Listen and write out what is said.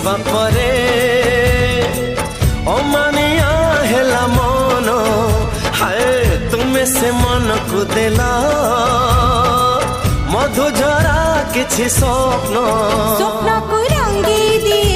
ଆସିବା ପରେ ଅମାନିଆ ହେଲା ମନ ହାୟ ତୁମେ ସେ ମନକୁ ଦେଲ ମଧୁଝରା କିଛି ସ୍ୱପ୍ନ ସ୍ୱପ୍ନକୁ ରଙ୍ଗେଇ ଦିଏ